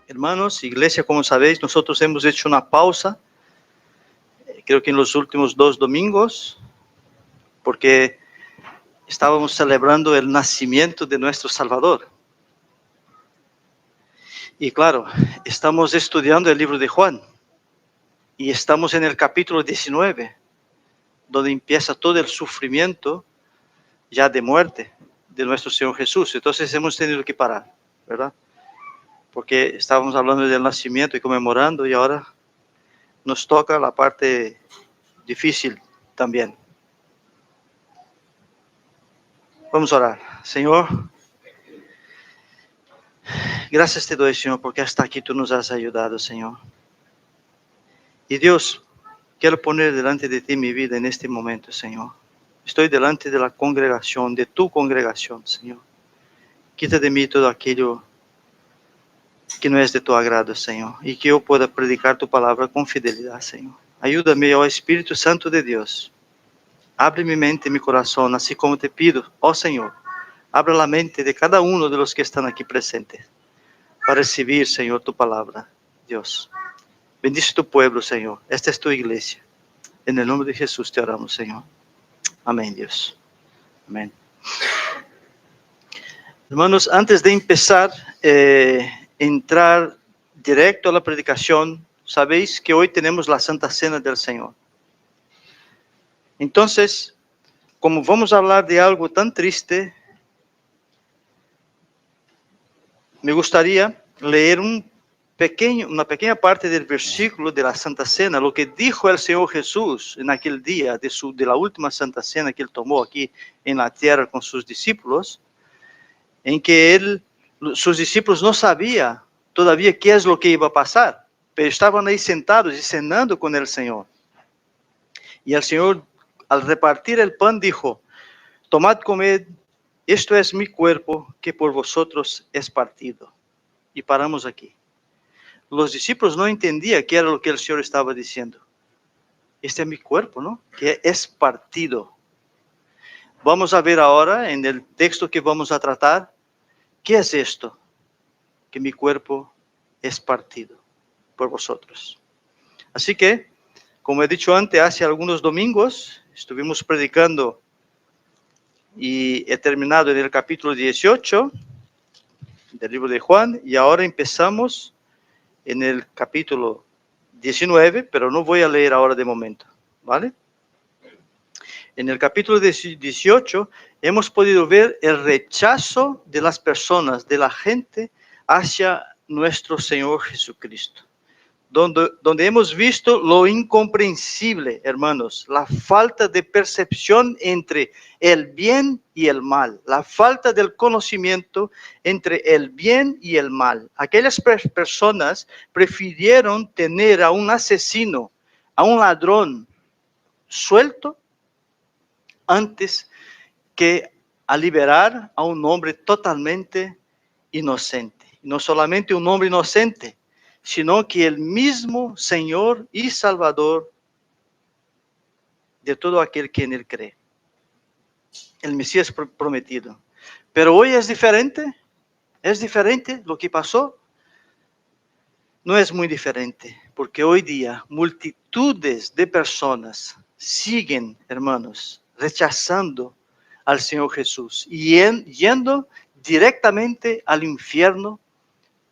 Hermanos, iglesia, como sabéis, nosotros hemos hecho una pausa, creo que en los últimos 2 domingos, porque estábamos celebrando el nacimiento de nuestro Salvador. Y claro, estamos estudiando el libro de Juan, y estamos en el capítulo 19, donde empieza todo el sufrimiento ya de muerte de nuestro Señor Jesús. Entonces hemos tenido que parar, ¿verdad? Porque estábamos hablando del nacimiento y conmemorando, y ahora nos toca la parte difícil también. Vamos a orar. Señor, gracias te doy, Señor, porque hasta aquí tú nos has ayudado, Señor. Y Dios, quiero poner delante de ti mi vida en este momento, Señor. Estoy delante de la congregación, de tu congregación, Señor. Quita de mí todo aquello que no es de tu agrado, Señor, y que yo pueda predicar tu palabra con fidelidad, Señor. Ayúdame, oh Espíritu Santo de Dios. Abre mi mente y mi corazón, así como te pido, oh Señor. Abra la mente de cada uno de los que están aquí presentes para recibir, Señor, tu palabra, Dios. Bendice tu pueblo, Señor. Esta es tu iglesia. En el nombre de Jesús te oramos, Señor. Amén, Dios. Amén. Hermanos, antes de empezar, entrar directo a la predicación, sabéis que hoy tenemos la Santa Cena del Señor. Entonces, como vamos a hablar de algo tan triste, me gustaría leer una pequeña parte del versículo de la Santa Cena, lo que dijo el Señor Jesús en aquel día de la última Santa Cena que Él tomó aquí en la tierra con sus discípulos, en que sus discípulos no sabían todavía qué es lo que iba a pasar, pero estaban ahí sentados y cenando con el Señor. Y el Señor, al repartir el pan, dijo: tomad, comed, esto es mi cuerpo que por vosotros es partido. Y paramos aquí. Los discípulos no entendían qué era lo que el Señor estaba diciendo. Este es mi cuerpo, ¿no? Que es partido. Vamos a ver ahora en el texto que vamos a tratar, ¿qué es esto? Que mi cuerpo es partido por vosotros. Así que, como he dicho antes, hace algunos domingos estuvimos predicando y he terminado en el capítulo 18 del libro de Juan, y ahora empezamos en el capítulo 19, pero no voy a leer ahora de momento, ¿vale? En el capítulo 18 hemos podido ver el rechazo de las personas, de la gente, hacia nuestro Señor Jesucristo. Donde hemos visto lo incomprensible, hermanos, la falta de percepción entre el bien y el mal, la falta del conocimiento entre el bien y el mal. Aquellas personas prefirieron tener a un asesino, a un ladrón suelto, antes que a liberar a un hombre totalmente inocente. No solamente un hombre inocente, sino que el mismo Señor y Salvador de todo aquel que en Él cree. El Mesías prometido. Pero hoy es diferente lo que pasó. No es muy diferente, porque hoy día multitudes de personas siguen, hermanos, rechazando al Señor Jesús y yendo directamente al infierno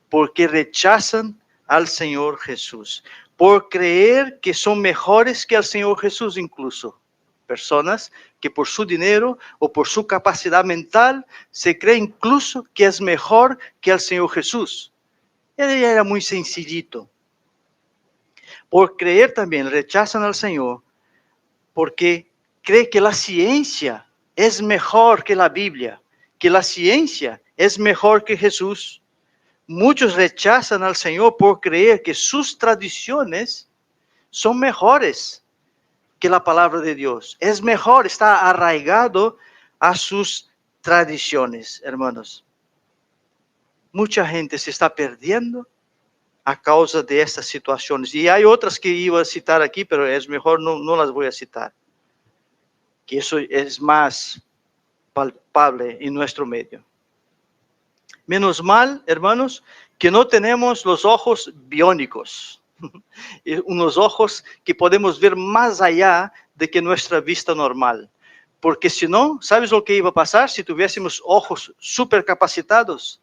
porque rechazan al Señor Jesús, por creer que son mejores que el Señor Jesús incluso. Personas que por su dinero o por su capacidad mental se cree incluso que es mejor que el Señor Jesús. Él era muy sencillito. Por creer también rechazan al Señor porque cree que la ciencia es mejor que la Biblia, que la ciencia es mejor que Jesús. Muchos rechazan al Señor por creer que sus tradiciones son mejores que la palabra de Dios. Es mejor, está arraigado a sus tradiciones, hermanos. Mucha gente se está perdiendo a causa de estas situaciones. Y hay otras que iba a citar aquí, pero es mejor no las voy a citar. Que eso es más palpable en nuestro medio. Menos mal, hermanos, que no tenemos los ojos biónicos, unos ojos que podemos ver más allá de que nuestra vista normal. Porque si no, ¿sabes lo que iba a pasar si tuviésemos ojos supercapacitados?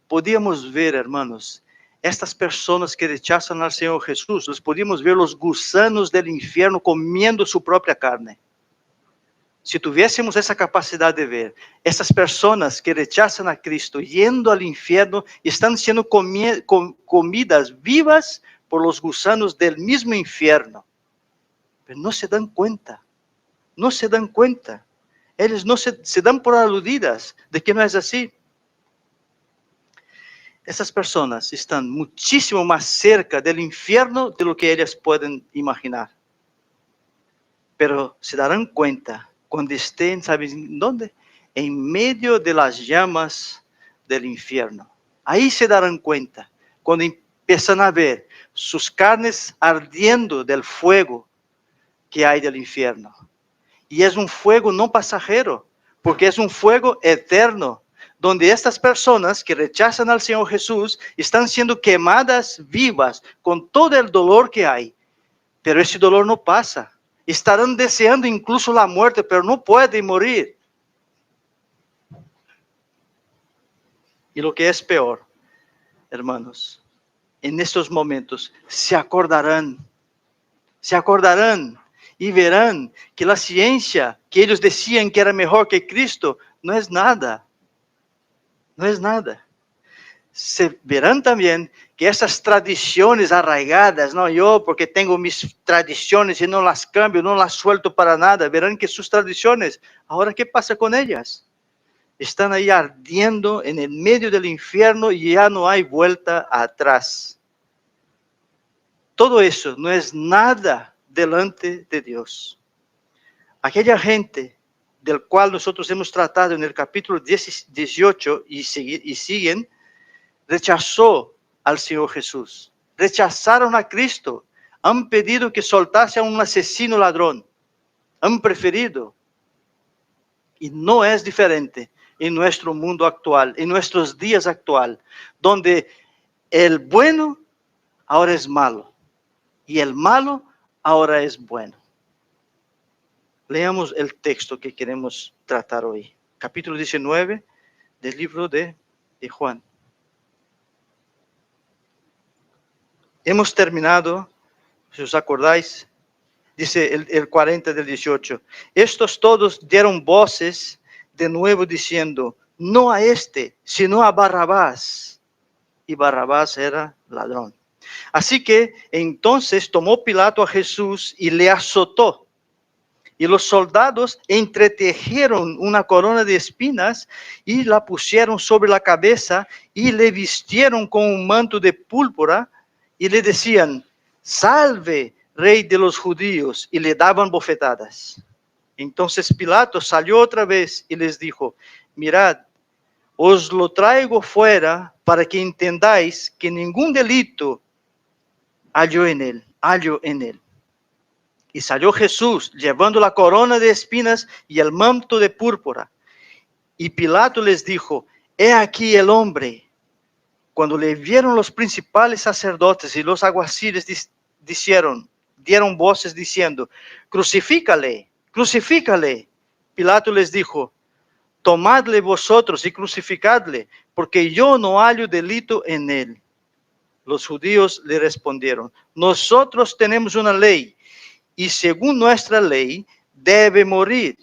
Podíamos ver, hermanos, estas personas que rechazan al Señor Jesús, les podíamos ver los gusanos del infierno comiendo su propia carne. Si tuviésemos esa capacidad de ver, esas personas que rechazan a Cristo yendo al infierno, están siendo comidas vivas por los gusanos del mismo infierno. Pero no se dan cuenta, no se dan cuenta. Ellos no se dan por aludidas de que no es así. Esas personas están muchísimo más cerca del infierno de lo que ellas pueden imaginar. Pero se darán cuenta cuando estén, ¿saben dónde? En medio de las llamas del infierno. Ahí se darán cuenta, cuando empiezan a ver sus carnes ardiendo del fuego que hay del infierno. Y es un fuego no pasajero, porque es un fuego eterno, donde estas personas que rechazan al Señor Jesús están siendo quemadas vivas con todo el dolor que hay. Pero ese dolor no pasa. Estarán deseando incluso la muerte, pero no pueden morir. Y lo que es peor, hermanos, en estos momentos se acordarán y verán que la ciencia que ellos decían que era mejor que Cristo no es nada. No es nada. Se verán también que esas tradiciones arraigadas, no, yo porque tengo mis tradiciones y no las cambio, no las suelto para nada, verán que sus tradiciones, ahora ¿qué pasa con ellas? Están ahí ardiendo en el medio del infierno y ya no hay vuelta atrás. Todo eso no es nada delante de Dios. Aquella gente del cual nosotros hemos tratado en el capítulo 18 y siguen, rechazó al Señor Jesús, rechazaron a Cristo, han pedido que soltase a un asesino ladrón, han preferido. Y no es diferente en nuestro mundo actual, en nuestros días actual, donde el bueno ahora es malo y el malo ahora es bueno. Leamos el texto que queremos tratar hoy, capítulo 19 del libro de Juan. Hemos terminado, si os acordáis, dice el 40 del 18. Estos todos dieron voces de nuevo diciendo, no a este, sino a Barrabás. Y Barrabás era ladrón. Así que entonces tomó Pilato a Jesús y le azotó. Y los soldados entretejieron una corona de espinas y la pusieron sobre la cabeza y le vistieron con un manto de púrpura. Y le decían, salve, rey de los judíos, y le daban bofetadas. Entonces Pilato salió otra vez y les dijo, mirad, os lo traigo fuera para que entendáis que ningún delito hallo en él. Y salió Jesús llevando la corona de espinas y el manto de púrpura. Y Pilato les dijo, he aquí el hombre. Cuando le vieron los principales sacerdotes y los alguaciles dieron voces diciendo, crucifícale, crucifícale. Pilato les dijo, tomadle vosotros y crucificadle, porque yo no hallo delito en él. Los judíos le respondieron, nosotros tenemos una ley, y según nuestra ley debe morir,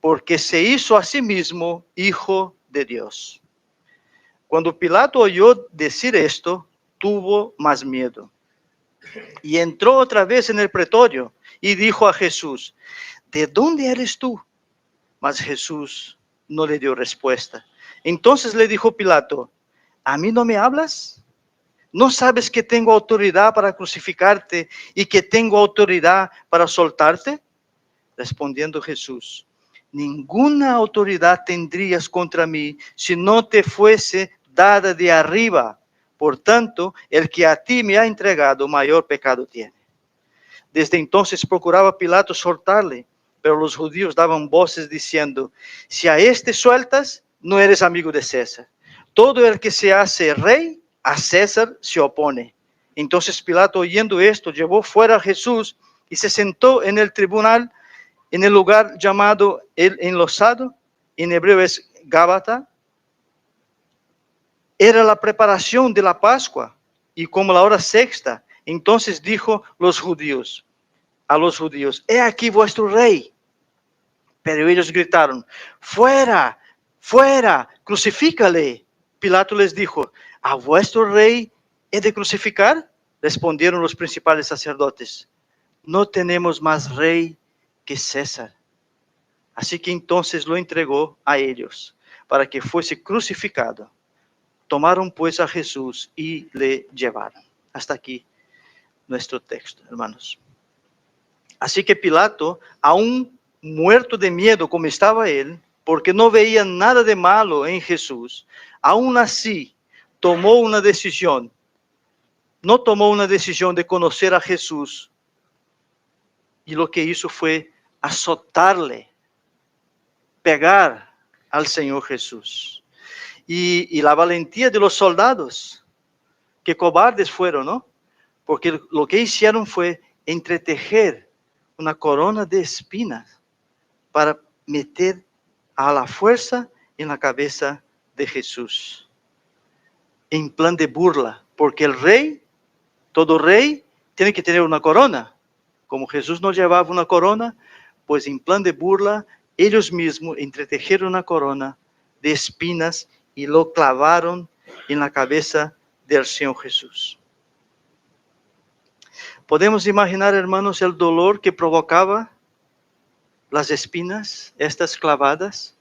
porque se hizo a sí mismo hijo de Dios. Cuando Pilato oyó decir esto, tuvo más miedo. Y entró otra vez en el pretorio y dijo a Jesús, ¿de dónde eres tú? Mas Jesús no le dio respuesta. Entonces le dijo Pilato, ¿a mí no me hablas? ¿No sabes que tengo autoridad para crucificarte y que tengo autoridad para soltarte? Respondiendo Jesús, ninguna autoridad tendrías contra mí si no te fuese dada de arriba. Por tanto, el que a ti me ha entregado, mayor pecado tiene. Desde entonces procuraba Pilato soltarle, Pero los judíos daban voces diciendo, si a este sueltas, no eres amigo de César. Todo el que se hace rey, a César se opone. Entonces Pilato, oyendo esto, llevó fuera a Jesús y se sentó en el tribunal, en el lugar llamado el enlosado, en hebreo es Gábata. Era la preparación de la Pascua y como la hora sexta, entonces dijo a los judíos, he aquí vuestro rey. Pero ellos gritaron, fuera, fuera, crucifícale. Pilato les dijo, ¿a vuestro rey he de crucificar? Respondieron los principales sacerdotes, no tenemos más rey que César. Así que entonces lo entregó a ellos para que fuese crucificado. Tomaron pues a Jesús y le llevaron. Hasta aquí nuestro texto, hermanos. Así que Pilato, aún muerto de miedo como estaba él, porque no veía nada de malo en Jesús, aún así tomó una decisión. No tomó una decisión de conocer a Jesús. Y lo que hizo fue azotarle, pegar al Señor Jesús. Y la valentía de los soldados, que cobardes fueron, ¿no? Porque lo que hicieron fue entretejer una corona de espinas para meter a la fuerza en la cabeza de Jesús. En plan de burla, porque el rey, todo rey, tiene que tener una corona. Como Jesús no llevaba una corona, pues en plan de burla, ellos mismos entretejeron una corona de espinas y lo clavaron en la cabeza del Señor Jesús. Podemos imaginar, hermanos, el dolor que provocaba las espinas, estas clavadas,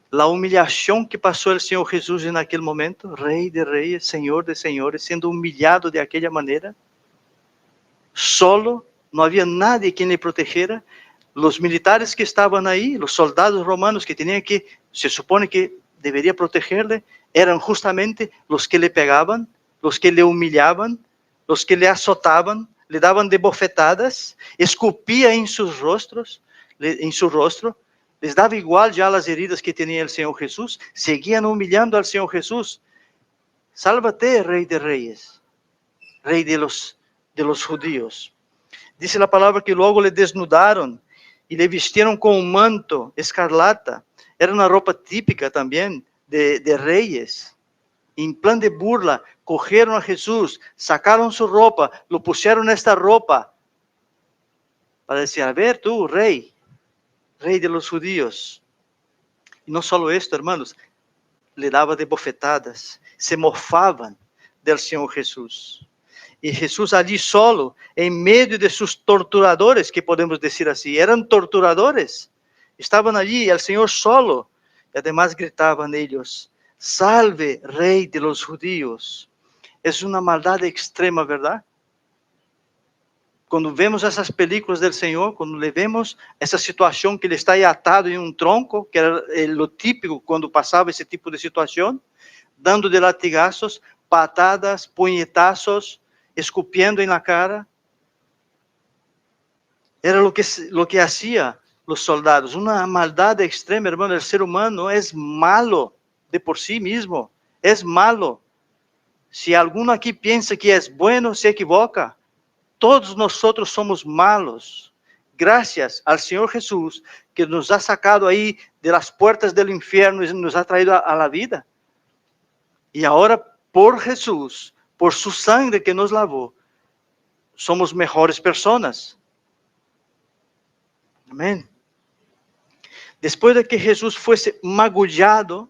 la humillación que pasó el Señor Jesús en aquel momento, Rey de Reyes, Señor de Señores, siendo humillado de aquella manera, solo, no había nadie quien le protegiera. Los militares que estaban ahí, los soldados romanos que tenían que, se supone que debería protegerle, eran justamente los que le pegaban, los que le humillaban, los que le azotaban, le daban de bofetadas, escupía en sus rostros, en su rostro, les daba igual ya las heridas que tenía el Señor Jesús, seguían humillando al Señor Jesús. Sálvate, Rey de Reyes, Rey de los judíos. Dice la palabra que luego le desnudaron y le vistieron con un manto escarlata. Era una ropa típica también de reyes. En plan de burla, cogieron a Jesús, sacaron su ropa, lo pusieron esta ropa para decir, a ver tú, rey de los judíos. Y no solo esto, hermanos, le daba de bofetadas, se mofaban del Señor Jesús. Y Jesús allí solo, en medio de sus torturadores, que podemos decir así, eran torturadores, estaban allí, el Señor solo, y además gritaban ellos, salve, Rey de los judíos. Es una maldad extrema, ¿verdad? Cuando vemos esas películas del Señor, cuando le vemos esa situación que ele está ahí atado en un tronco, que era lo típico cuando pasaba ese tipo de situación, dando de latigazos, patadas, puñetazos, escupiendo en la cara. Era lo que hacía los soldados. Una maldad extrema, hermano. El ser humano es malo de por sí mismo. Es malo. Si alguno aquí piensa que es bueno, se equivoca. Todos nosotros somos malos. Gracias al Señor Jesús que nos ha sacado ahí de las puertas del infierno y nos ha traído a la vida. Y ahora por Jesús, por su sangre que nos lavó, somos mejores personas. Amén. Después de que Jesús fuese magullado,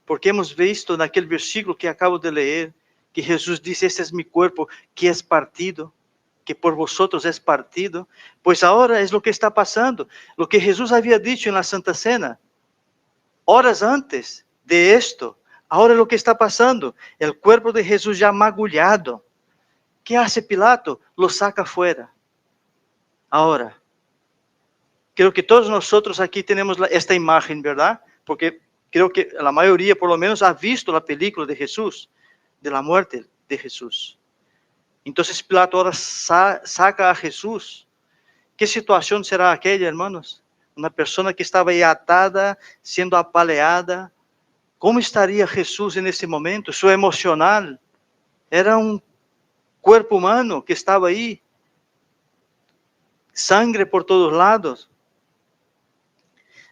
porque hemos visto en aquel versículo que acabo de leer, que Jesús dice, este es mi cuerpo que es partido, que por vosotros es partido, pues ahora es lo que está pasando, lo que Jesús había dicho en la Santa Cena, horas antes de esto, ahora es lo que está pasando, el cuerpo de Jesús ya magullado. ¿Qué hace Pilato? Lo saca fuera. Ahora, creo que todos nosotros aquí tenemos esta imagen, ¿verdad? Porque creo que la mayoría por lo menos ha visto la película de Jesús, de la muerte de Jesús. Entonces Pilato ahora saca a Jesús. ¿Qué situación será aquella, hermanos? Una persona que estaba ahí atada, siendo apaleada. ¿Cómo estaría Jesús en ese momento? Su emocional. Era un cuerpo humano que estaba ahí. Sangre por todos lados.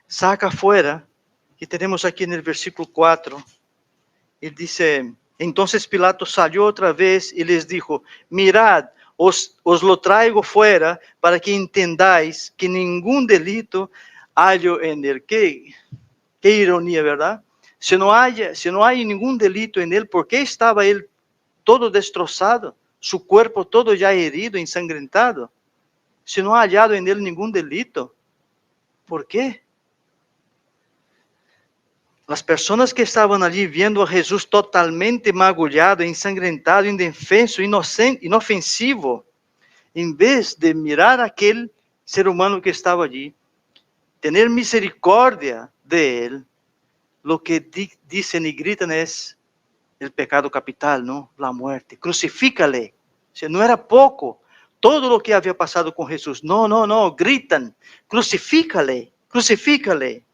Saca afuera, que tenemos aquí en el versículo 4. Él dice, entonces Pilato salió otra vez y les dijo, mirad, os lo traigo fuera para que entendáis que ningún delito hallo en él. Qué ironía, ¿verdad? Si no hay ningún delito en él, ¿por qué estaba él todo destrozado? Su cuerpo todo ya herido, ensangrentado. Si no ha hallado en él ningún delito, ¿por qué? Las personas que estaban allí viendo a Jesús totalmente magullado, ensangrentado, indefenso, inofensivo, en vez de mirar a aquel ser humano que estaba allí, tener misericordia de él, lo que dicen y gritan es el pecado capital, ¿no? La muerte. Crucifícale. O sea, no era poco todo lo que había pasado con Jesús. No, gritan, crucifícale, crucifícale.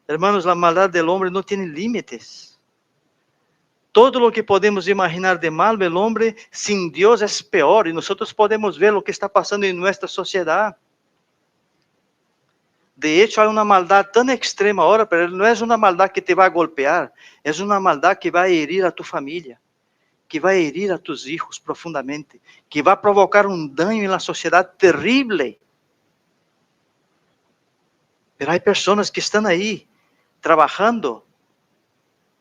Hermanos, la maldad del hombre no tiene límites. Todo lo que podemos imaginar de mal del hombre sin Dios es peor. Y nosotros podemos ver lo que está pasando en nuestra sociedad. De hecho, hay una maldad tan extrema ahora, pero no es una maldad que te va a golpear. Es una maldad que va a herir a tu familia, que va a herir a tus hijos profundamente, que va a provocar un daño en la sociedad terrible. Pero hay personas que están ahí trabajando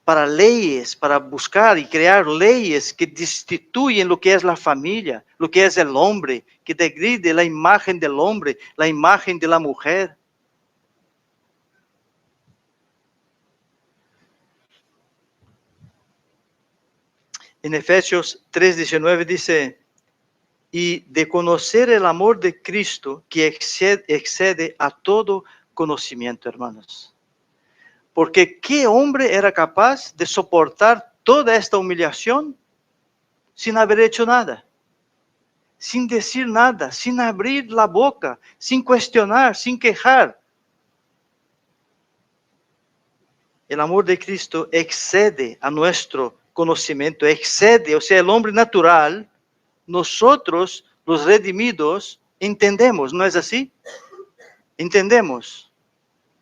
para leyes, para buscar y crear leyes que destituyen lo que es la familia, lo que es el hombre, que degride la imagen del hombre, la imagen de la mujer. En Efesios 3:19 dice, y de conocer el amor de Cristo que excede a todo conocimiento, hermanos. Porque ¿qué hombre era capaz de soportar toda esta humillación sin haber hecho nada? Sin decir nada, sin abrir la boca, sin cuestionar, sin quejar. El amor de Cristo excede a nuestro conocimiento, excede, o sea, el hombre natural, nosotros, los redimidos, entendemos, ¿no es así? Entendemos.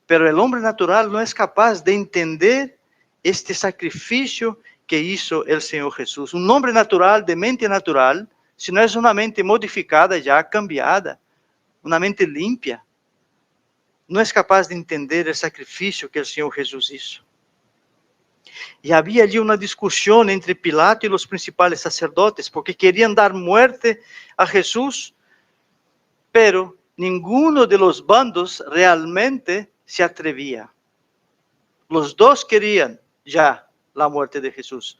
Pero el hombre natural no es capaz de entender este sacrificio que hizo el Señor Jesús. Un hombre natural, de mente natural, si no es una mente modificada, ya cambiada, una mente limpia, no es capaz de entender el sacrificio que el Señor Jesús hizo. Y había allí una discusión entre Pilato y los principales sacerdotes, porque querían dar muerte a Jesús, pero ninguno de los bandos realmente se atrevía. Los dos querían ya la muerte de Jesús,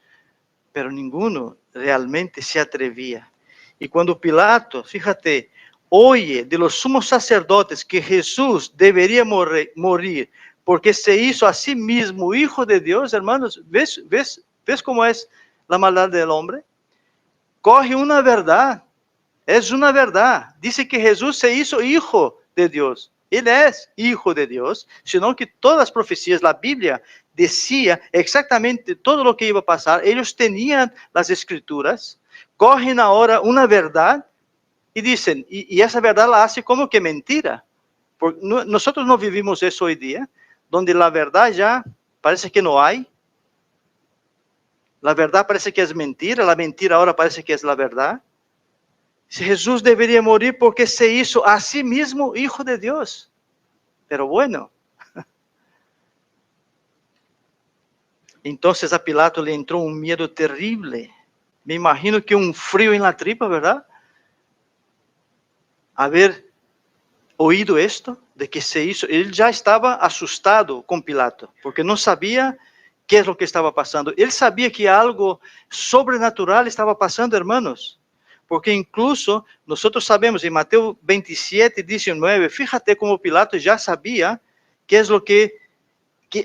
pero ninguno realmente se atrevía. Y cuando Pilato, fíjate, oye de los sumos sacerdotes que Jesús debería morir porque se hizo a sí mismo hijo de Dios, hermanos, ¿ves cómo es la maldad del hombre? Coge una verdad, es una verdad. Dice que Jesús se hizo hijo de Dios. Él es hijo de Dios, sino que todas las profecías, la Biblia decía exactamente todo lo que iba a pasar. Ellos tenían las escrituras, cogen ahora una verdad y dicen, y esa verdad la hace como que mentira. Porque nosotros no vivimos eso hoy día, donde la verdad ya parece que no hay. La verdad parece que es mentira, la mentira ahora parece que es la verdad. Jesús debería morir porque se hizo a sí mismo hijo de Dios. Pero bueno. Entonces a Pilato le entró un miedo terrible. Me imagino que un frío en la tripa, ¿verdad? Haber oído esto, de que se hizo. Él ya estaba asustado con Pilato, porque no sabía qué es lo que estaba pasando. Él sabía que algo sobrenatural estaba pasando, hermanos. Porque incluso nosotros sabemos en Mateo 27:19, fíjate como Pilato ya sabía qué es lo que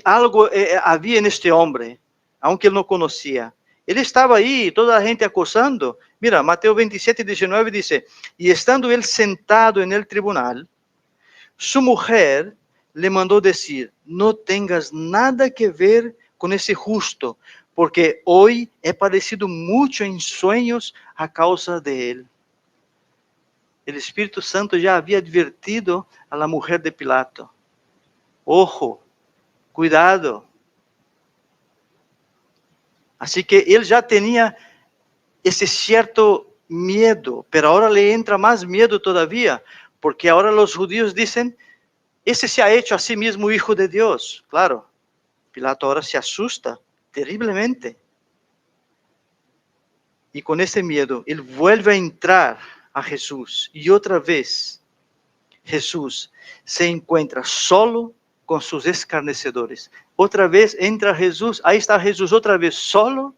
algo había en este hombre, aunque él no conocía. Él estaba ahí, toda la gente acosando. Mira, Mateo 27:19 dice, y estando él sentado en el tribunal, su mujer le mandó decir, no tengas nada que ver con ese justo, porque hoy he padecido mucho en sueños a causa de él. El Espíritu Santo ya había advertido a la mujer de Pilato. Ojo, cuidado. Así que él ya tenía ese cierto miedo, pero ahora le entra más miedo todavía, porque ahora los judíos dicen, ese se ha hecho a sí mismo hijo de Dios. Claro, Pilato ahora se asusta terriblemente. Y con ese miedo, él vuelve a entrar a Jesús. Y otra vez, Jesús se encuentra solo con sus escarnecedores. Otra vez entra Jesús, ahí está Jesús otra vez solo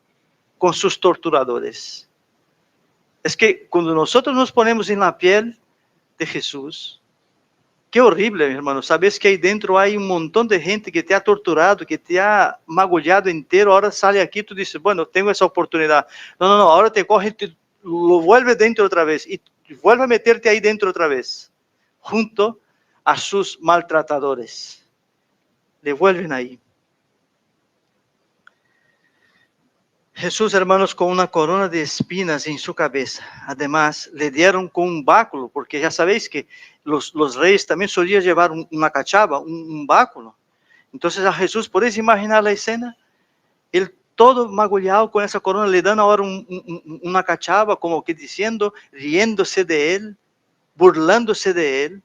con sus torturadores. Es que cuando nosotros nos ponemos en la piel de Jesús, qué horrible, mi hermano. Sabes que ahí dentro hay un montón de gente que te ha torturado, que te ha magullado entero. Ahora sale aquí y tú dices, bueno, tengo esa oportunidad. No, no, no, ahora te coge, te lo vuelve dentro otra vez y vuelve a meterte ahí dentro otra vez, junto a sus maltratadores. Le vuelven ahí. Jesús, hermanos, con una corona de espinas en su cabeza. Además, le dieron con un báculo, porque ya sabéis que los reyes también solían llevar una cachava, un báculo. Entonces a Jesús, ¿podéis imaginar la escena? Él todo magullado con esa corona, le dan ahora una cachava, como que diciendo, riéndose de él, burlándose de él.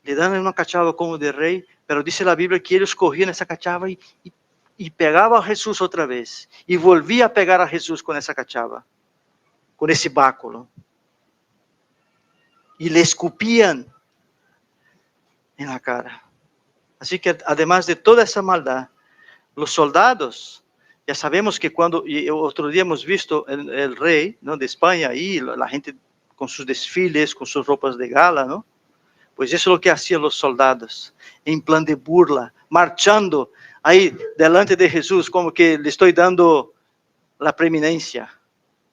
Le dan una cachava como de rey, pero dice la Biblia que ellos cogían esa cachava y pegaba a Jesús otra vez. Y volvía a pegar a Jesús con esa cachava, con ese báculo. Y le escupían en la cara. Así que además de toda esa maldad, los soldados, ya sabemos que cuando, y otro día hemos visto el rey, ¿no?, de España, ahí la gente con sus desfiles, con sus ropas de gala, ¿no? Pues eso es lo que hacían los soldados, en plan de burla, marchando ahí delante de Jesús, como que le estoy dando la preeminencia,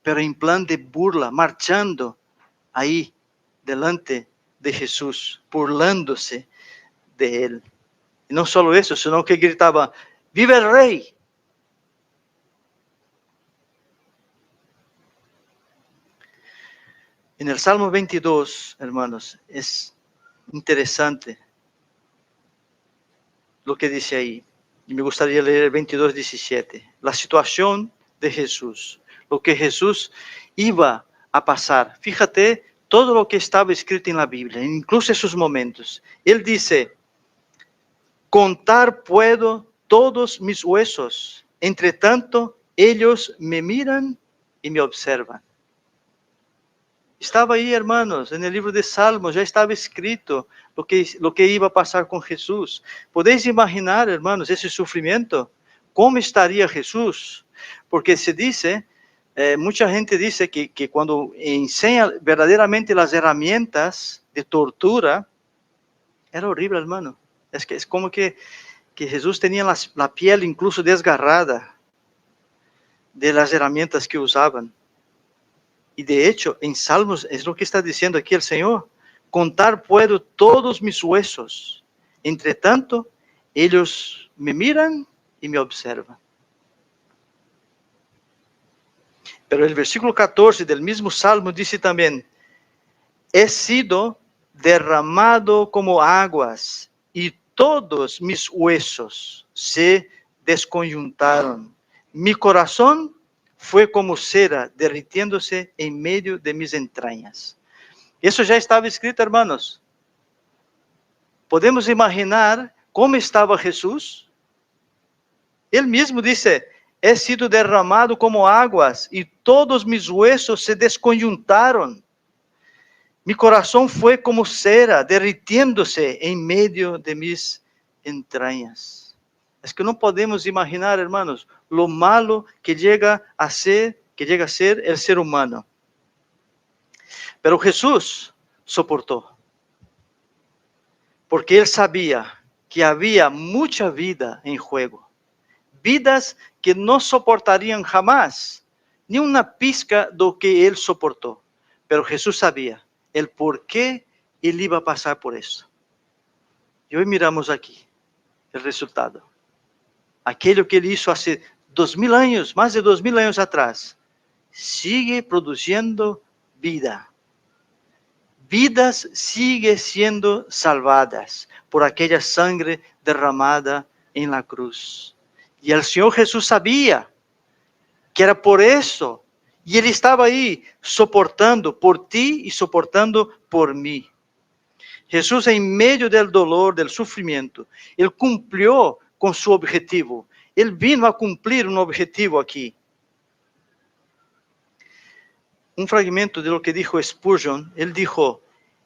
pero en plan de burla, marchando ahí delante de Jesús, burlándose de él. Y no solo eso, sino que gritaba, ¡viva el rey! En el Salmo 22, hermanos, es interesante lo que dice ahí. Y me gustaría leer el 22:17. La situación de Jesús, lo que Jesús iba a pasar. Fíjate todo lo que estaba escrito en la Biblia, incluso esos momentos. Él dice, contar puedo todos mis huesos. Entre tanto, ellos me miran y me observan. Estaba ahí, hermanos, en el libro de Salmos, ya estaba escrito lo que iba a pasar con Jesús. ¿Podéis imaginar, hermanos, ese sufrimiento? ¿Cómo estaría Jesús? Porque se dice, mucha gente dice que cuando enseña verdaderamente las herramientas de tortura, era horrible, hermano. Es como que Jesús tenía la piel incluso desgarrada de las herramientas que usaban. Y de hecho, en Salmos es lo que está diciendo aquí el Señor. Contar puedo todos mis huesos. Entre tanto, ellos me miran y me observan. Pero el versículo 14 del mismo Salmo dice también, he sido derramado como aguas y todos mis huesos se desconjuntaron. Mi corazón fue como cera derritiéndose en medio de mis entrañas. Eso ya estaba escrito, hermanos. ¿Podemos imaginar cómo estaba Jesús? Él mismo dice, he sido derramado como aguas y todos mis huesos se desconjuntaron. Mi corazón fue como cera derritiéndose en medio de mis entrañas. Es que no podemos imaginar, hermanos, lo malo que llega a ser el ser humano. Pero Jesús soportó, porque él sabía que había mucha vida en juego, vidas que no soportarían jamás ni una pizca de lo que él soportó. Pero Jesús sabía el por qué él iba a pasar por eso. Y hoy miramos aquí el resultado. Aquello que él hizo hace 2000 años, más de 2000 años atrás, sigue produciendo vida. Vidas siguen siendo salvadas por aquella sangre derramada en la cruz. Y el Señor Jesús sabía que era por eso. Y Él estaba ahí soportando por ti y soportando por mí. Jesús en medio del dolor, del sufrimiento, Él cumplió con su objetivo. Él vino a cumplir un objetivo aquí. Un fragmento de lo que dijo Spurgeon, él dijo,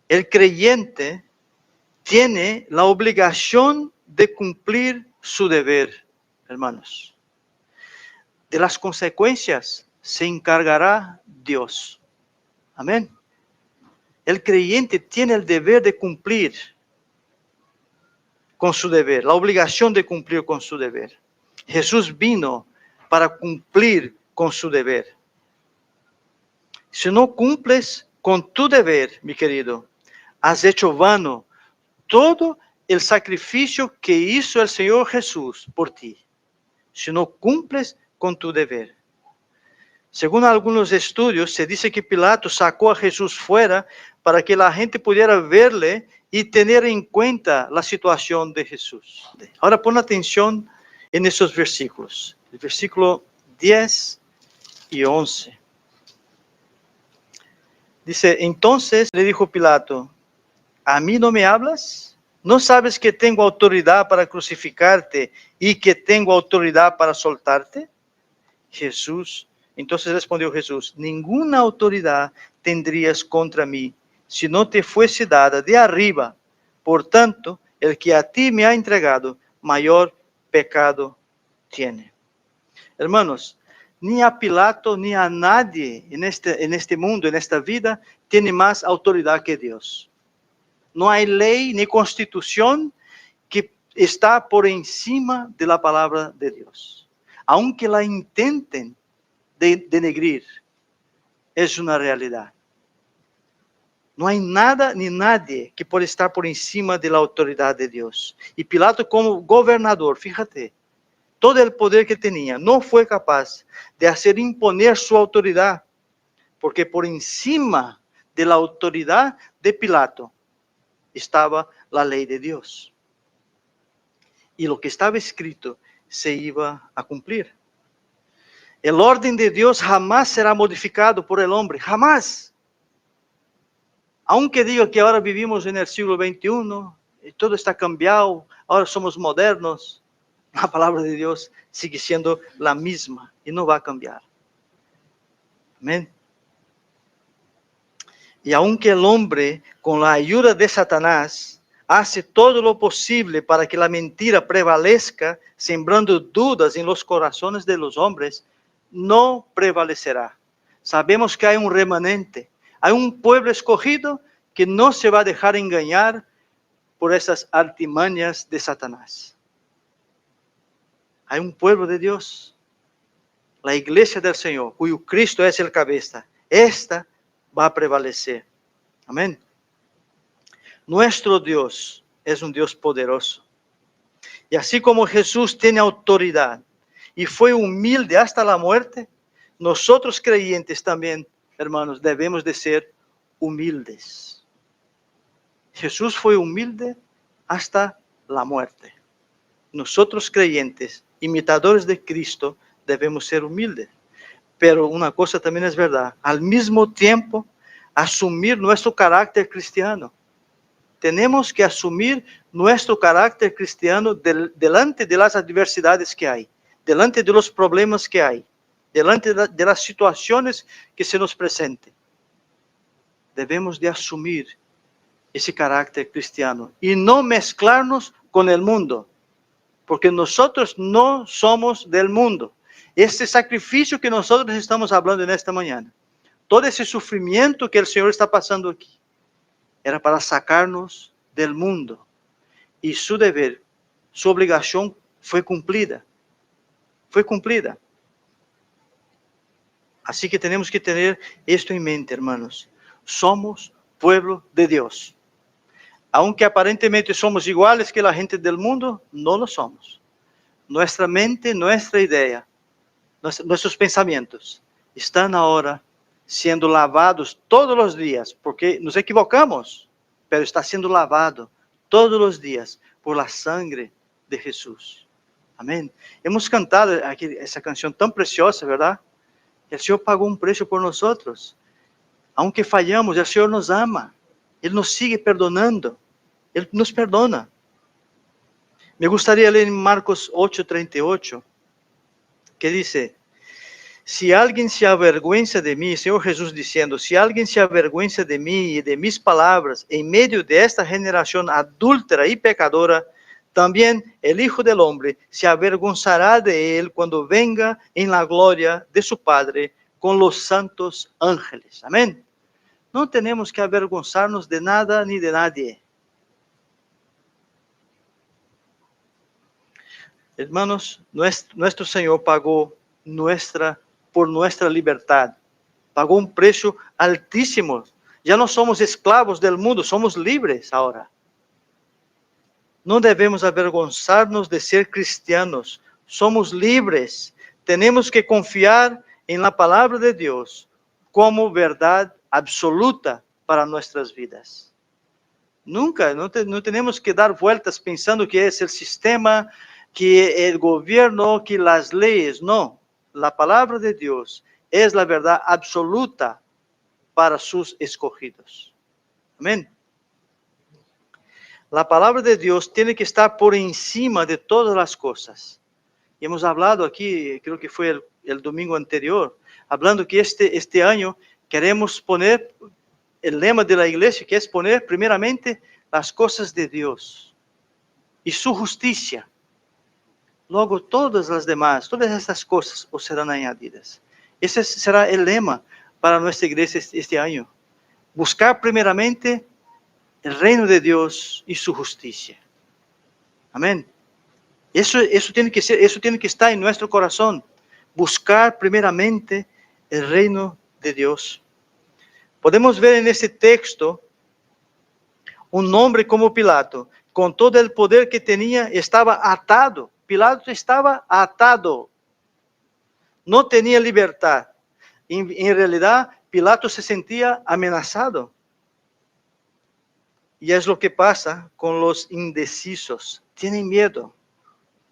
el creyente tiene la obligación de cumplir su deber, hermanos. De las consecuencias se encargará Dios. Amén. El creyente tiene el deber de cumplir con su deber, la obligación de cumplir con su deber. Jesús vino para cumplir con su deber. Si no cumples con tu deber, mi querido, has hecho vano todo el sacrificio que hizo el Señor Jesús por ti. Si no cumples con tu deber. Según algunos estudios, se dice que Pilato sacó a Jesús fuera para que la gente pudiera verle y tener en cuenta la situación de Jesús. Ahora pon atención en esos versículos. El versículo 10 y 11. Dice, entonces le dijo Pilato, ¿a mí no me hablas? ¿No sabes que tengo autoridad para crucificarte y que tengo autoridad para soltarte? Entonces respondió Jesús, ninguna autoridad tendrías contra mí si no te fuese dada de arriba. Por tanto, el que a ti me ha entregado, mayor pecado tiene. Hermanos, ni a Pilato ni a nadie en este mundo, en esta vida, tiene más autoridad que Dios. No hay ley ni constitución que está por encima de la palabra de Dios. Aunque la intenten denegrir, es una realidad. No hay nada ni nadie que pueda estar por encima de la autoridad de Dios. Y Pilato, como gobernador, fíjate, todo el poder que tenía, no fue capaz de hacer imponer su autoridad, porque por encima de la autoridad de Pilato estaba la ley de Dios. Y lo que estaba escrito se iba a cumplir. El orden de Dios jamás será modificado por el hombre, jamás. Aunque diga que ahora vivimos en el siglo XXI, y todo está cambiado, ahora somos modernos, la palabra de Dios sigue siendo la misma y no va a cambiar. Amén. Y aunque el hombre, con la ayuda de Satanás, hace todo lo posible para que la mentira prevalezca, sembrando dudas en los corazones de los hombres, no prevalecerá. Sabemos que hay un remanente, hay un pueblo escogido que no se va a dejar engañar por esas artimañas de Satanás. Hay un pueblo de Dios, la iglesia del Señor, cuyo Cristo es el cabeza. Esta va a prevalecer. Amén. Nuestro Dios es un Dios poderoso. Y así como Jesús tiene autoridad y fue humilde hasta la muerte, nosotros creyentes también, hermanos, debemos de ser humildes. Jesús fue humilde hasta la muerte. Nosotros creyentes, imitadores de Cristo, debemos ser humildes. Pero una cosa también es verdad, al mismo tiempo, asumir nuestro carácter cristiano. Tenemos que asumir nuestro carácter cristiano delante de las adversidades que hay, delante de los problemas que hay, delante de las situaciones que se nos presenten. Debemos de asumir ese carácter cristiano y no mezclarnos con el mundo, porque nosotros no somos del mundo. Este sacrificio que nosotros estamos hablando en esta mañana, todo ese sufrimiento que el Señor está pasando aquí, era para sacarnos del mundo. Y su deber, su obligación fue cumplida. Fue cumplida. Así que tenemos que tener esto en mente, hermanos. Somos pueblo de Dios. Aunque aparentemente somos iguales que la gente del mundo, no lo somos. Nuestra mente, nuestra idea, nuestros pensamientos están ahora siendo lavados todos los días, porque nos equivocamos, pero está siendo lavado todos los días por la sangre de Jesús. Amén. Hemos cantado aquí esa canción tan preciosa, ¿verdad? El Señor pagó un precio por nosotros. Aunque fallamos, el Señor nos ama. Él nos sigue perdonando. Él nos perdona. Me gustaría leer en Marcos 8:38, que dice: si alguien se avergüenza de mí, Señor Jesús diciendo, si alguien se avergüenza de mí y de mis palabras en medio de esta generación adúltera y pecadora, también el Hijo del Hombre se avergonzará de él cuando venga en la gloria de su Padre con los santos ángeles. Amén. No tenemos que avergonzarnos de nada ni de nadie. Hermanos, nuestro Señor pagó por nuestra libertad. Pagó un precio altísimo. Ya no somos esclavos del mundo, somos libres ahora. No debemos avergonzarnos de ser cristianos. Somos libres. Tenemos que confiar en la palabra de Dios como verdad absoluta para nuestras vidas. Nunca, no tenemos que dar vueltas pensando que es el sistema, que el gobierno, que las leyes. No, la palabra de Dios es la verdad absoluta para sus escogidos. Amén. La palabra de Dios tiene que estar por encima de todas las cosas. Y hemos hablado aquí, creo que fue el domingo anterior, hablando que este año queremos poner el lema de la iglesia, que es poner primeramente las cosas de Dios y su justicia. Luego todas las demás, todas estas cosas os serán añadidas. Ese será el lema para nuestra iglesia este año. Buscar primeramente el reino de Dios y su justicia. Amén. Eso tiene que ser, eso tiene que estar en nuestro corazón. Buscar primeramente el reino de Dios. Podemos ver en este texto un hombre como Pilato, con todo el poder que tenía, estaba atado. Pilato estaba atado. No tenía libertad. En realidad, Pilato se sentía amenazado. Y es lo que pasa con los indecisos. Tienen miedo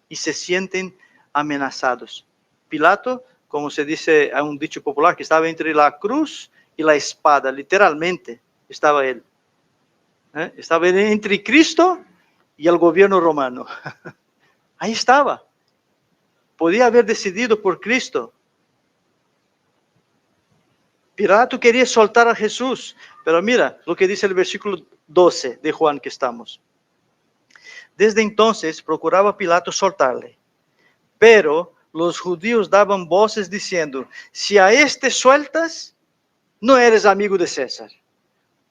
y se sienten amenazados. Pilato, como se dice, hay un dicho popular, que estaba entre la cruz y la espada. Literalmente estaba él. Estaba entre Cristo y el gobierno romano. Ahí estaba. Podía haber decidido por Cristo. Pilato quería soltar a Jesús, pero mira lo que dice el versículo 12 de Juan que estamos. Desde entonces procuraba Pilato soltarle, pero los judíos daban voces diciendo: si a este sueltas, no eres amigo de César.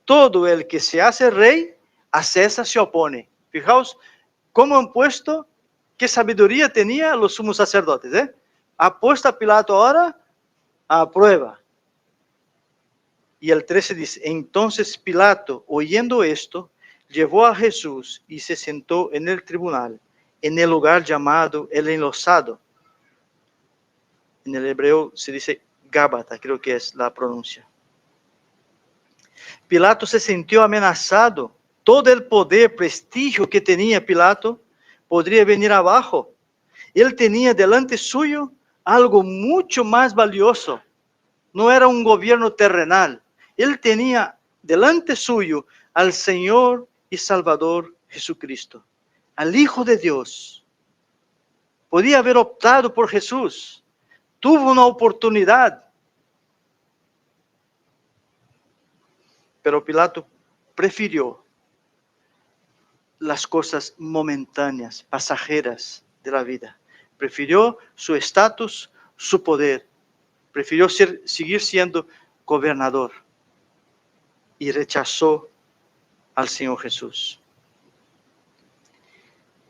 Todo el que se hace rey, a César se opone. Fijaos cómo han puesto, qué sabiduría tenía los sumos sacerdotes. Ha puesto a Pilato ahora a prueba. Y el 13 dice: entonces Pilato, oyendo esto, llevó a Jesús y se sentó en el tribunal, en el lugar llamado el Enlosado. En el hebreo se dice Gábata, creo que es la pronuncia. Pilato se sintió amenazado. Todo el poder, prestigio que tenía Pilato podría venir abajo. Él tenía delante suyo algo mucho más valioso. No era un gobierno terrenal. Él tenía delante suyo al Señor y Salvador Jesucristo, al Hijo de Dios. Podía haber optado por Jesús. Tuvo una oportunidad. Pero Pilato prefirió las cosas momentáneas, pasajeras de la vida. Prefirió su estatus, su poder. Prefirió seguir siendo gobernador. Y rechazó al Señor Jesús.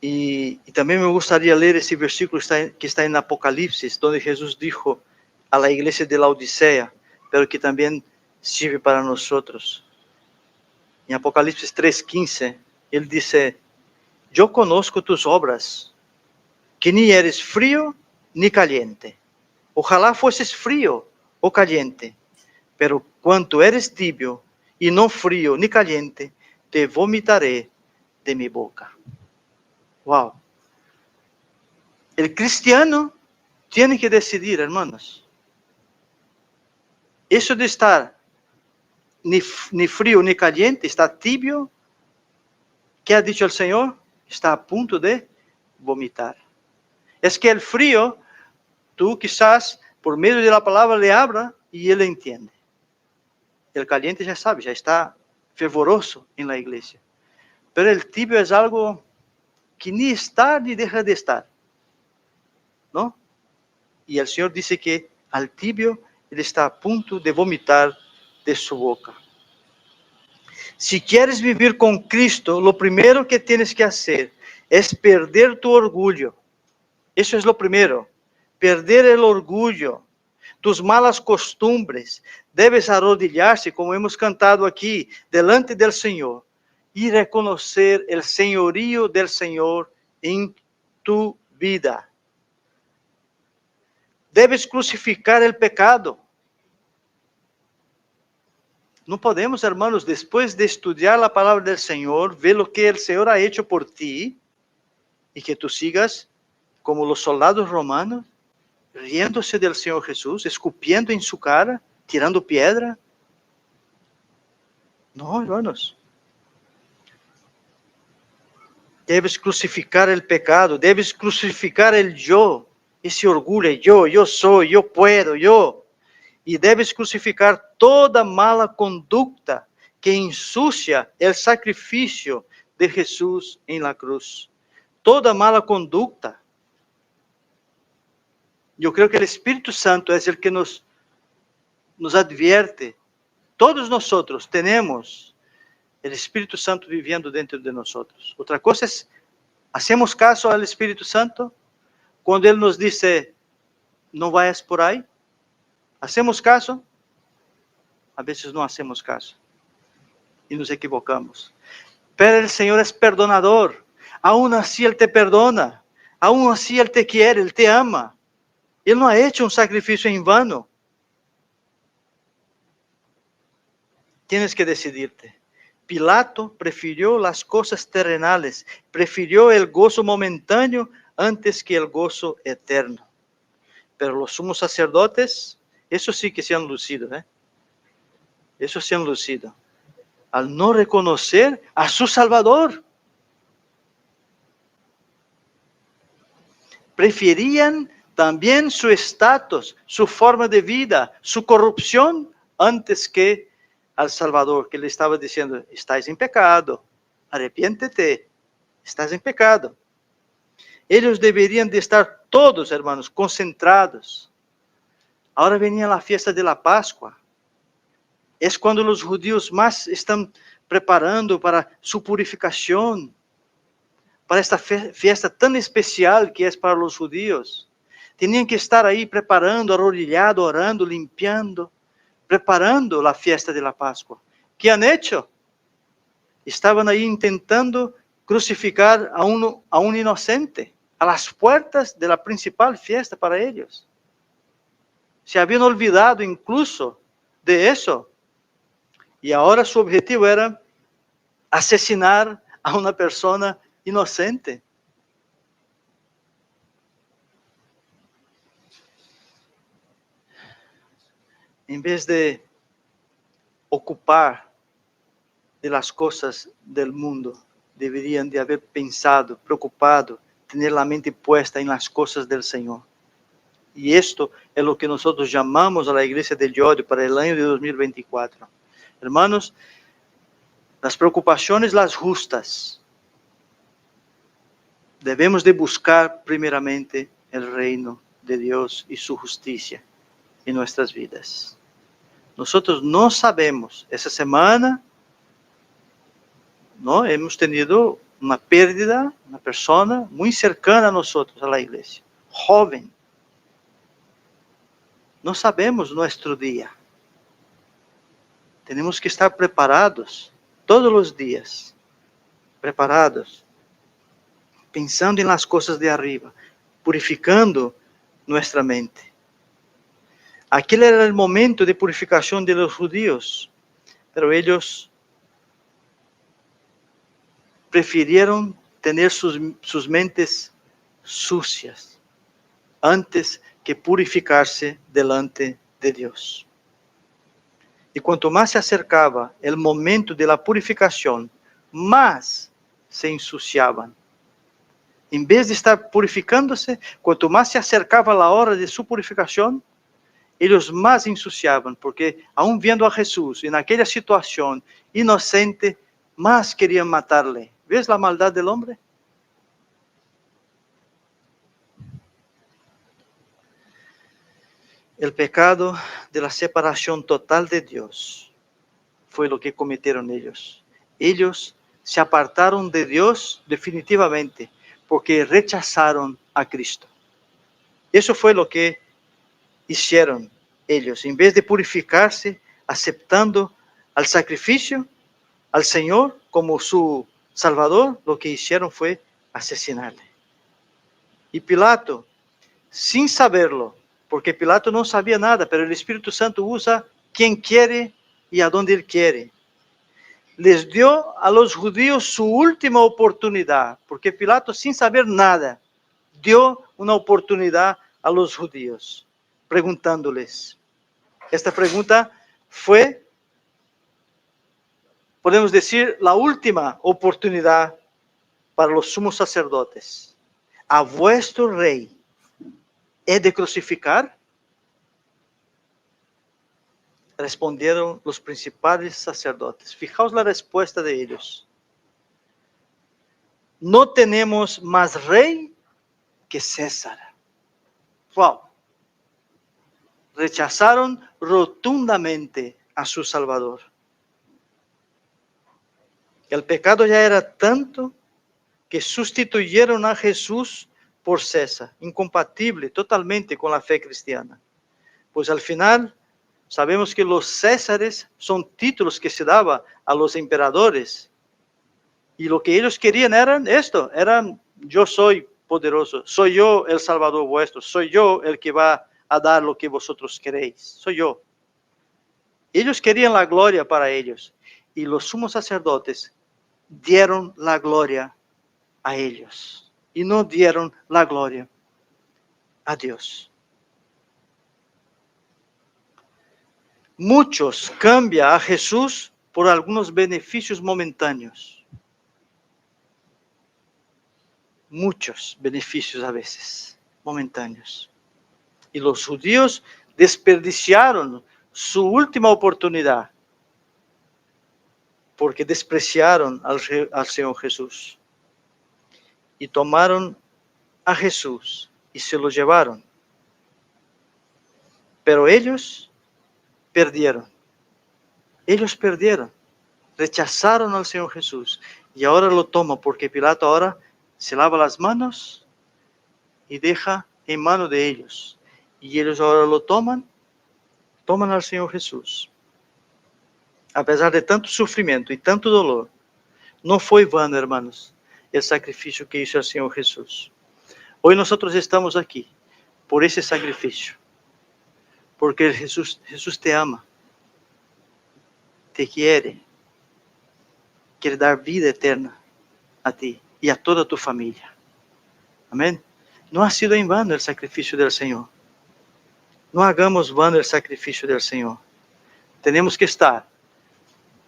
Y también me gustaría leer ese versículo que está en Apocalipsis, donde Jesús dijo a la iglesia de la Odisea, pero que también sirve para nosotros. En Apocalipsis 3:15 Él dice, yo conozco tus obras, que ni eres frío ni caliente. Ojalá fueses frío o caliente, pero cuanto eres tibio y no frío ni caliente, te vomitaré de mi boca. Wow. El cristiano tiene que decidir, hermanos. Eso de estar ni frío ni caliente, está tibio, ¿qué ha dicho el Señor? Está a punto de vomitar. Es que el frío, tú quizás por medio de la palabra le habla y él entiende. El caliente ya sabe, ya está fervoroso en la iglesia. Pero el tibio es algo que ni está ni deja de estar, ¿no? Y el Señor dice que al tibio él está a punto de vomitar de su boca. Si quieres vivir con Cristo, lo primero que tienes que hacer es perder tu orgullo. Eso es lo primero. Perder el orgullo, tus malas costumbres. Debes arrodillarse, como hemos cantado aquí, delante del Señor y reconocer el señorío del Señor en tu vida. Debes crucificar el pecado. No podemos, hermanos, después de estudiar la palabra del Señor, ver lo que el Señor ha hecho por ti y que tú sigas como los soldados romanos, riéndose del Señor Jesús, escupiendo en su cara, tirando piedra. No, hermanos. Debes crucificar el pecado, debes crucificar el yo, ese orgullo, yo soy, yo puedo, yo. Y debes crucificar toda mala conducta que ensucia el sacrificio de Jesús en la cruz. Toda mala conducta. Yo creo que el Espíritu Santo es el que nos advierte. Todos nosotros tenemos el Espíritu Santo viviendo dentro de nosotros. Otra cosa es, ¿hacemos caso al Espíritu Santo cuando Él nos dice, no vayas por ahí? ¿Hacemos caso? A veces no hacemos caso y nos equivocamos. Pero el Señor es perdonador. Aún así Él te perdona. Aún así Él te quiere, Él te ama. Él no ha hecho un sacrificio en vano. Tienes que decidirte. Pilato prefirió las cosas terrenales, prefirió el gozo momentáneo antes que el gozo eterno. Pero los sumos sacerdotes, eso sí que se han lucido, Eso se han lucido. Al no reconocer a su Salvador. Preferían también su estatus, su forma de vida, su corrupción, antes que al Salvador, que le estaba diciendo, estás en pecado, arrepiéntete, estás en pecado. Ellos deberían de estar todos, hermanos, concentrados. Ahora venía la fiesta de la Pascua. Es cuando los judíos más están preparando para su purificación, para esta fiesta tan especial que es para los judíos. Tenían que estar ahí preparando, arrodillado, orando, limpiando, preparando la fiesta de la Pascua. ¿Qué han hecho? Estaban ahí intentando crucificar a un inocente, a las puertas de la principal fiesta para ellos. Se habían olvidado incluso de eso. Y ahora su objetivo era asesinar a una persona inocente. En vez de ocupar de las cosas del mundo, deberían de haber pensado, preocupado, tener la mente puesta en las cosas del Señor. Y esto es lo que nosotros llamamos a la iglesia de Llodio para el año de 2024. Hermanos, las preocupaciones, las justas, debemos de buscar primeramente el reino de Dios y su justicia en nuestras vidas. Nosotros no sabemos, esa semana, ¿no? Hemos tenido una pérdida, una persona muy cercana a nosotros, a la iglesia, joven. No sabemos nuestro día. Tenemos que estar preparados todos los días preparados, pensando en las cosas de arriba, purificando nuestra mente. Aquel era el momento de purificación de los judíos, pero ellos prefirieron tener sus mentes sucias antes que purificarse delante de Dios. Y cuanto más se acercaba el momento de la purificación, más se ensuciaban. En vez de estar purificándose, cuanto más se acercaba la hora de su purificación, ellos más ensuciaban, porque aún viendo a Jesús en aquella situación inocente, más querían matarle. ¿Ves la maldad del hombre? El pecado de la separación total de Dios fue lo que cometieron ellos. Ellos se apartaron de Dios definitivamente porque rechazaron a Cristo. Eso fue lo que hicieron ellos. En vez de purificarse, aceptando al sacrificio, al Señor como su Salvador, lo que hicieron fue asesinarle. Y Pilato, sin saberlo, porque Pilato no sabía nada, pero el Espíritu Santo usa quien quiere y a donde él quiere. Les dio a los judíos su última oportunidad, porque Pilato, sin saber nada, dio una oportunidad a los judíos, preguntándoles. Esta pregunta fue, podemos decir, la última oportunidad para los sumos sacerdotes. ¿A vuestro rey he de crucificar? Respondieron los principales sacerdotes. Fijaos la respuesta de ellos. No tenemos más rey que César. Wow. Rechazaron rotundamente a su Salvador. El pecado ya era tanto que sustituyeron a Jesús por César, incompatible totalmente con la fe cristiana. Pues al final sabemos que los Césares son títulos que se daban a los emperadores. Y lo que ellos querían eran yo soy poderoso, soy yo el Salvador vuestro, soy yo el que va a dar lo que vosotros queréis, soy yo. Ellos querían la gloria para ellos y los sumos sacerdotes dieron la gloria a ellos y no dieron la gloria a Dios. Muchos cambian a Jesús por algunos beneficios momentáneos. Muchos beneficios a veces, momentáneos. Y los judíos desperdiciaron su última oportunidad porque despreciaron al Señor Jesús. Y tomaron a Jesús y se lo llevaron. Pero ellos perdieron. Ellos perdieron. Rechazaron al Señor Jesús. Y ahora lo toman porque Pilato ahora se lava las manos y deja en mano de ellos. Y ellos ahora lo toman al Señor Jesús. A pesar de tanto sufrimiento y tanto dolor, no fue vano, hermanos, el sacrificio que hizo el Señor Jesús. Hoy nosotros estamos aquí por ese sacrificio. Porque Jesús te ama, te quiere dar vida eterna a ti y a toda tu familia. Amén. No ha sido en vano el sacrificio del Señor. No hagamos vano el sacrificio del Señor. Tenemos que estar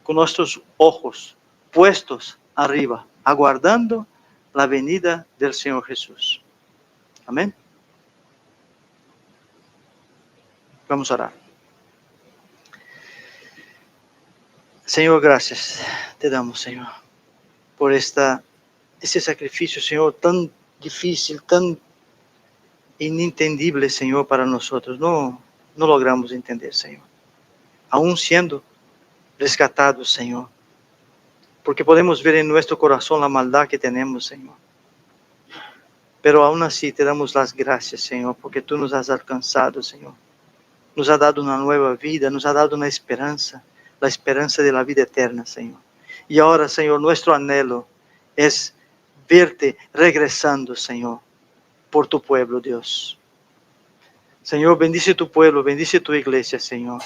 con nuestros ojos puestos arriba, aguardando la venida del Señor Jesús. Amén. Vamos a orar. Señor, gracias te damos, Señor, por ese sacrificio, Señor, tan difícil, tan inentendible, Señor, para nosotros. No logramos entender, Señor. Aún siendo rescatados, Señor, porque podemos ver en nuestro corazón la maldad que tenemos, Señor. Pero aún así te damos las gracias, Señor, porque tú nos has alcanzado, Señor. Nos ha dado una nueva vida, nos ha dado una esperanza, la esperanza de la vida eterna, Señor. Y ahora, Señor, nuestro anhelo es verte regresando, Señor, por tu pueblo, Dios. Señor, bendice tu pueblo, bendice tu iglesia, Señor.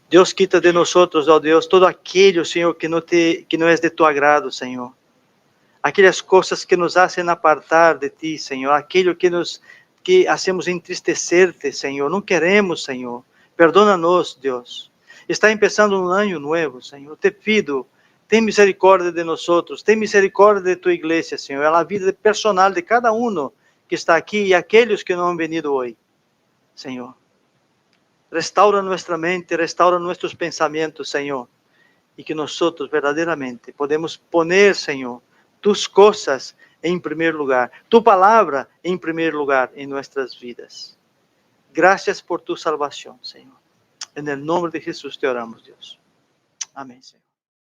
Dios, quita de nosotros, oh Dios, todo aquello, Señor, que no es de tu agrado, Señor. Aquellas cosas que nos hacen apartar de ti, Señor. Aquello que hacemos entristecerte, Señor. No queremos, Señor. Perdónanos, Dios. Está empezando un año nuevo, Señor. Te pido, ten misericordia de nosotros. Ten misericordia de tu iglesia, Señor. A la vida personal de cada uno que está aquí y aquellos que no han venido hoy, Señor. Restaura nuestra mente, restaura nuestros pensamientos, Señor. Y que nosotros verdaderamente podemos poner, Señor, tus cosas en primer lugar, tu palabra en primer lugar en nuestras vidas. Gracias por tu salvación, Señor. En el nombre de Jesús te oramos, Dios. Amén, Señor.